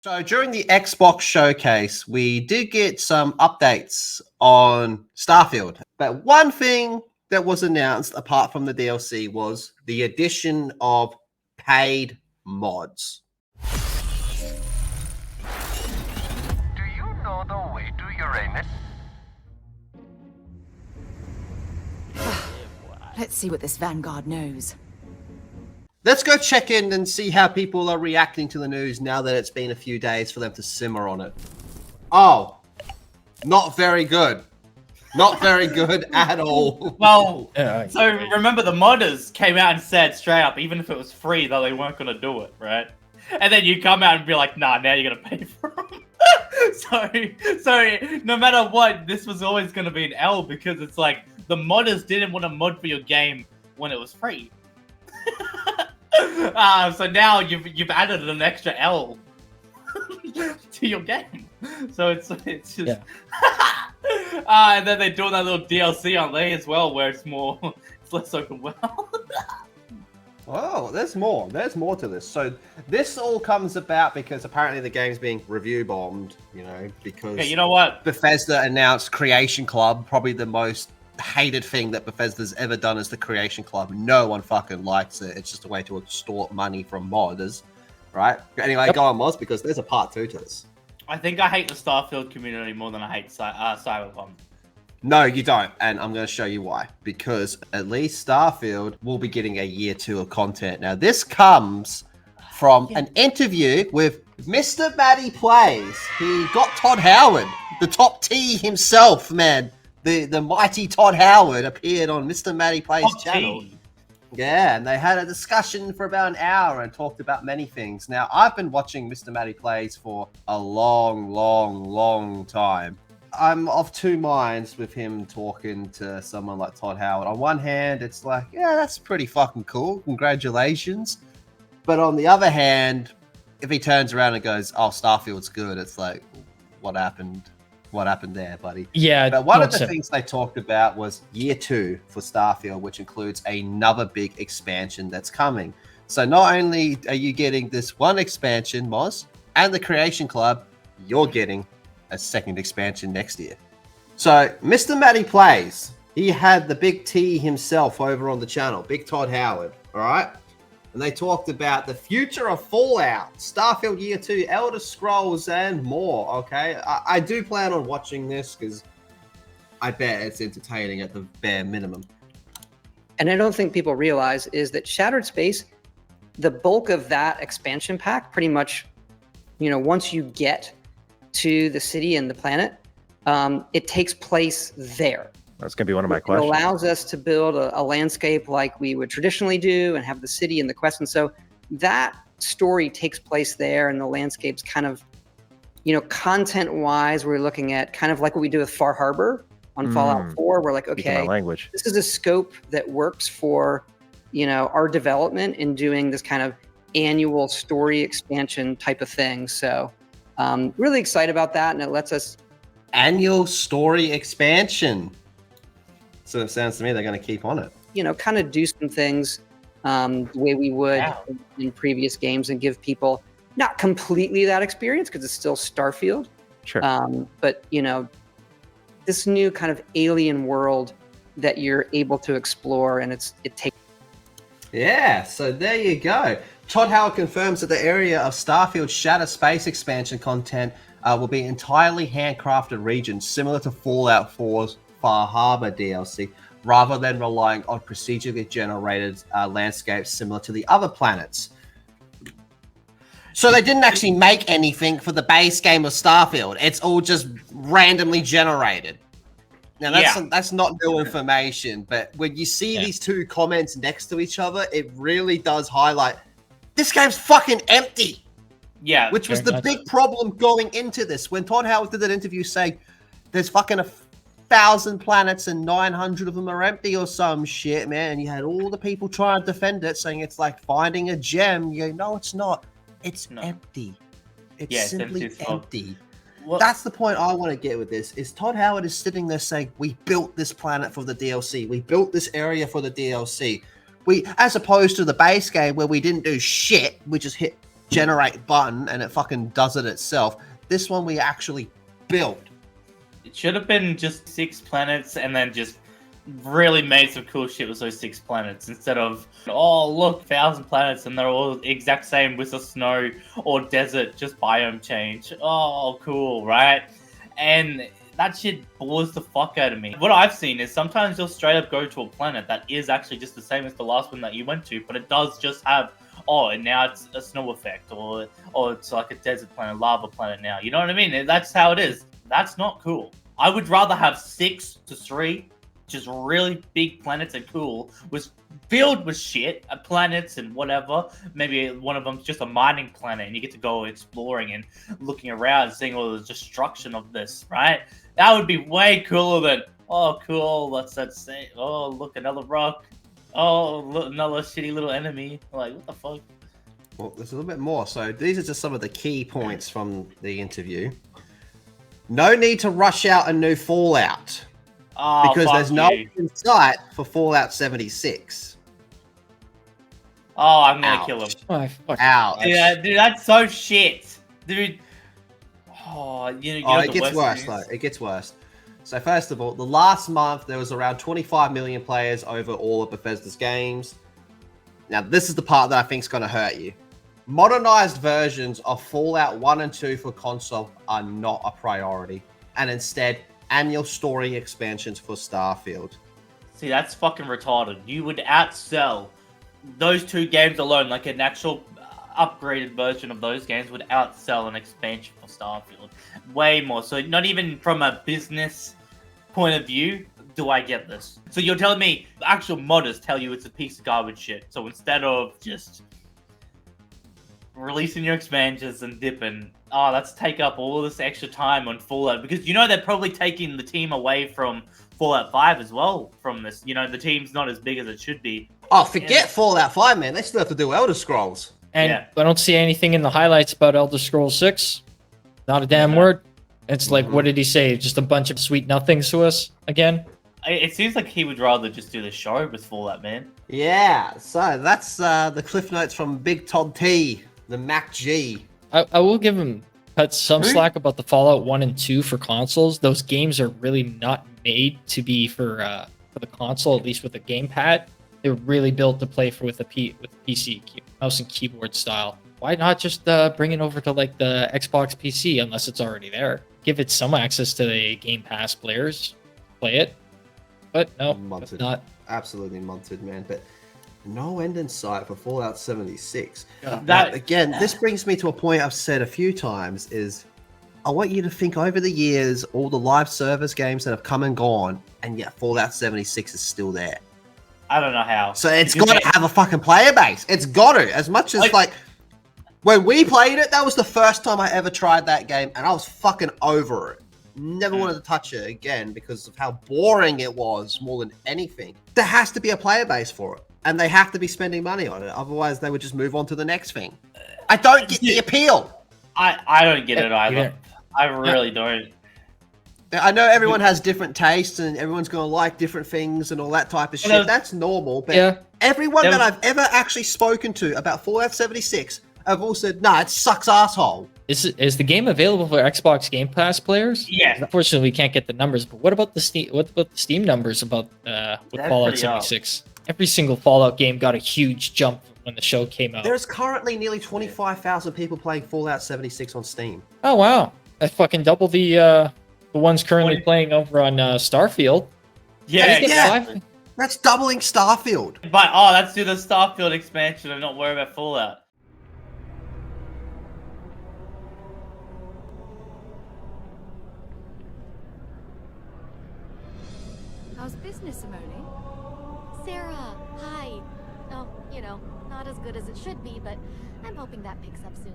So during the Xbox showcase, we did get some updates on Starfield. But one thing that was announced apart from the DLC was the addition of paid mods. Do you know the way to Uranus? Let's see what this Vanguard knows. Let's go check in and see how people are reacting to the news now that it's been a few days for them to simmer on it. Oh, not very good. Not very good at all. Well, so remember the modders came out and said straight up, even if it was free, that they weren't going to do it, right? And then you come out and be like, nah, now you're going to pay for them. so no matter what, this was always going to be an L because it's like the modders didn't want to mod for your game when it was free. So now you've added an extra L to your game. So it's just and then they're doing that little DLC on there as well, where it's less open world. Oh, there's more. There's more to this. So this all comes about because apparently the game's being review bombed. Because you know what? Bethesda announced Creation Club, probably the most hated thing that Bethesda's ever done is the Creation Club. No one fucking likes it. It's just a way to extort money from modders, right? Anyway, go on, Moz, because there's a part 2 to this. I think I hate the Starfield community more than I hate Cyberpunk. No, you don't, and I'm going to show you why. Because at least Starfield will be getting a year 2 of content. Now, this comes from an interview with Mr. Matty Plays. He got Todd Howard, the top T himself, man. The mighty Todd Howard appeared on Mr. Matty Plays' channel. Yeah, and they had a discussion for about an hour and talked about many things. Now, I've been watching Mr. Matty Plays for a long time. I'm of two minds with him talking to someone like Todd Howard. On one hand, it's like, yeah, that's pretty fucking cool. Congratulations. But on the other hand, if he turns around and goes, oh, Starfield's good, it's like, what happened? What happened there, buddy? Yeah. But one of the things they talked about was year 2 for Starfield, which includes another big expansion that's coming. So not only are you getting this one expansion, Moz, and the Creation Club, you're getting a second expansion next year. So Mr. Matty Plays, he had the big T himself over on the channel, Big Todd Howard, all right? And they talked about the future of Fallout, Starfield Year 2, Elder Scrolls, and more, okay? I do plan on watching this because I bet it's entertaining at the bare minimum. And I don't think people realize is that Shattered Space, the bulk of that expansion pack, pretty much, once you get to the city and the planet, it takes place there. That's going to be one of my questions. It allows us to build a landscape like we would traditionally do and have the city and the quest. And so that story takes place there, and the landscape's kind of, content-wise, we're looking at kind of like what we do with Far Harbor on Fallout 4. We're like, okay, this is a scope that works for, our development in doing this kind of annual story expansion type of thing. So really excited about that, and it lets us... Annual story expansion. So it sounds to me they're going to keep on it. Kind of do some things the way we would in previous games and give people not completely that experience because it's still Starfield. Sure. But, this new kind of alien world that you're able to explore, and it takes... Yeah, so there you go. Todd Howard confirms that the area of Starfield's Shattered Space expansion content will be entirely handcrafted regions similar to Fallout 4's Far Harbor DLC, rather than relying on procedurally generated landscapes similar to the other planets. So they didn't actually make anything for the base game of Starfield. It's all just randomly generated. Now, that's not new information, but when you see these two comments next to each other, it really does highlight this game's fucking empty. Yeah. Which was the big problem going into this. When Todd Howard did that interview saying there's fucking 1,000 planets and 900 of them are empty or some shit, man. And you had all the people trying to defend it, saying it's like finding a gem. No, it's not. It's empty. It's simply empty. Well, that's the point I want to get with this. Is Todd Howard is sitting there saying, we built this planet for the DLC. We built this area for the DLC. We, as opposed to the base game where we didn't do shit. We just hit generate button and it fucking does it itself. This one we actually built. It should have been just 6 planets and then just really made some cool shit with those 6 planets instead of, oh, look, 1,000 planets and they're all exact same with the snow or desert, just biome change. Oh, cool, right? And that shit bores the fuck out of me. What I've seen is sometimes you'll straight up go to a planet that is actually just the same as the last one that you went to, but it does just have, oh, and now it's a snow effect, or it's like a desert planet, lava planet now. You know what I mean? That's how it is. That's not cool. I would rather have 6 to 3 just really big planets and cool, was filled with shit, planets and whatever. Maybe one of them's just a mining planet and you get to go exploring and looking around and seeing all the destruction of this, right? That would be way cooler than, oh, cool, let's say, oh, look, another rock. Oh, look, another shitty little enemy. Like, what the fuck? Well, there's a little bit more. So these are just some of the key points from the interview. No need to rush out a new Fallout. Oh, because there's no in sight for Fallout 76. Oh, I'm gonna kill him. Ouch. Yeah, dude, that's so shit. Dude. Oh, it gets worse, though. It gets worse. So first of all, the last month, there was around 25 million players over all of Bethesda's games. Now, this is the part that I think is going to hurt you. Modernized versions of Fallout 1 and 2 for console are not a priority. And instead, annual story expansions for Starfield. See, that's fucking retarded. You would outsell those 2 games alone, like an actual upgraded version of those games would outsell an expansion for Starfield. Way more. So not even from a business point of view do I get this. So you're telling me the actual modders tell you it's a piece of garbage shit. So instead of just releasing your expansions and dipping, oh, let's take up all this extra time on Fallout, because they're probably taking the team away from Fallout 5 as well from this. The team's not as big as it should be. Oh, forget Fallout 5, man. They still have to do Elder Scrolls. And I don't see anything in the highlights about Elder Scrolls 6. Not a damn word. It's like, what did he say? Just a bunch of sweet nothings to us again? It seems like he would rather just do the show with Fallout, man. Yeah, so that's the cliff notes from Big Todd T, the Mac G. I will give him some slack about the Fallout 1 and 2 for consoles. Those games are really not made to be for the console, at least with a gamepad. They're really built to play with PC, mouse and keyboard style. Why not just bring it over to like the Xbox PC unless it's already there? Give it some access to the Game Pass players. Play it. But no, not. Absolutely munted, man. But no end in sight for Fallout 76. That this brings me to a point I've said a few times is I want you to think over the years, all the live service games that have come and gone, and yet Fallout 76 is still there. I don't know how. So it's got to have a fucking player base. It's got to. As much as like when we played it, that was the first time I ever tried that game, and I was fucking over it. Never wanted to touch it again because of how boring it was more than anything. There has to be a player base for it, and they have to be spending money on it. Otherwise, they would just move on to the next thing. I don't get the appeal. I don't get it either. I really don't. I know everyone has different tastes and everyone's going to like different things and all that type of shit. That's normal. But everyone that I've ever actually spoken to about Fallout 76 have all said, nah, it sucks asshole. Is the game available for Xbox Game Pass players? Yeah. Unfortunately, we can't get the numbers. But what about the Steam numbers about with Fallout 76? Every single Fallout game got a huge jump when the show came out. There's currently nearly 25,000 people playing Fallout 76 on Steam. Oh wow, that's fucking double the ones currently playing over on Starfield. Yeah. That's doubling Starfield. But let's do the Starfield expansion and not worry about Fallout. How's business, Simone? Sarah, hi. Oh, not as good as it should be, but I'm hoping that picks up soon.